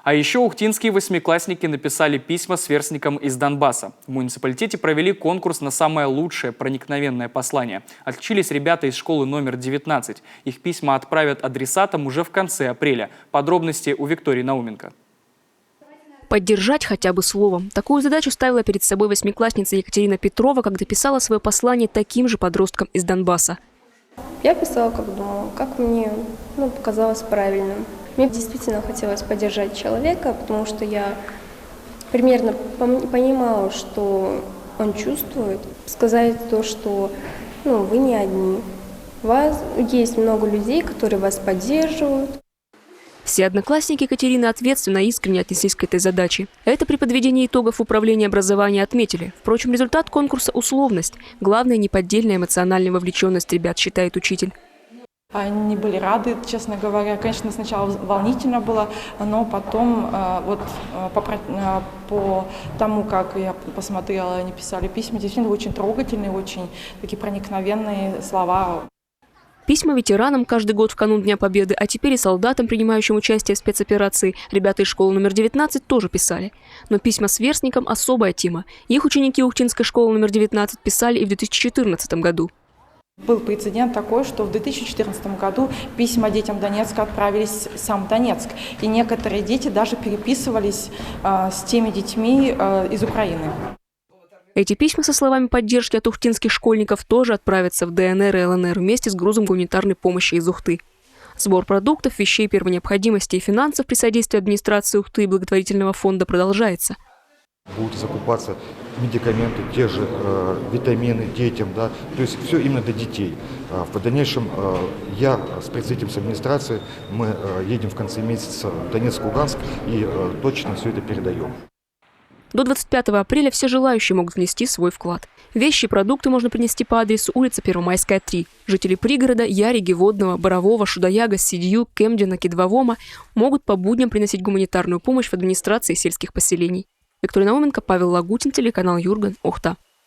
А еще ухтинские восьмиклассники написали письма сверстникам из Донбасса. В муниципалитете провели конкурс на самое лучшее проникновенное послание. Отличились ребята из школы номер 19. Их письма отправят адресатам уже в конце апреля. Подробности у Виктории Науменко. Поддержать хотя бы словом. Такую задачу ставила перед собой восьмиклассница Екатерина Петрова, когда писала свое послание таким же подросткам из Донбасса. Я писала, как думала, как мне показалось правильным. Мне действительно хотелось поддержать человека, потому что я примерно понимала, что он чувствует. Сказать то, что вы не одни. У вас есть много людей, которые вас поддерживают. Все одноклассники Екатерины ответственно и искренне отнеслись к этой задаче. Это при подведении итогов управления образования отметили. Впрочем, результат конкурса – условность. Главное – неподдельная эмоциональная вовлеченность ребят, считает учитель. Они были рады, честно говоря. Конечно, сначала волнительно было, но потом по тому, как я посмотрела, они писали письма, действительно очень трогательные, очень такие проникновенные слова. Письма ветеранам каждый год в канун Дня Победы, а теперь и солдатам, принимающим участие в спецоперации, ребята из школы номер 19 тоже писали. Но письма сверстникам – особая тема. Их ученики Ухтинской школы номер 19 писали и в 2014 году. Был прецедент такой, что в 2014 году письма детям Донецка отправились в сам Донецк. И некоторые дети даже переписывались с теми детьми из Украины. Эти письма со словами поддержки от ухтинских школьников тоже отправятся в ДНР и ЛНР вместе с грузом гуманитарной помощи из Ухты. Сбор продуктов, вещей первой необходимости и финансов при содействии администрации Ухты и благотворительного фонда продолжается. Будут закупаться медикаменты, те же витамины детям, да, то есть все именно для детей. В дальнейшем я с представителем администрации, мы едем в конце месяца в Донецк, Луганск и точно все это передаем. До 25 апреля все желающие могут внести свой вклад. Вещи и продукты можно принести по адресу улица Первомайская, 3. Жители пригорода Яриги, Водного, Борового, Шудаяга, Сидью, Кемдина, Кедвовома могут по будням приносить гуманитарную помощь в администрации сельских поселений. Виктория Науменко, Павел Лагутин, телеканал Юрган, Ухта.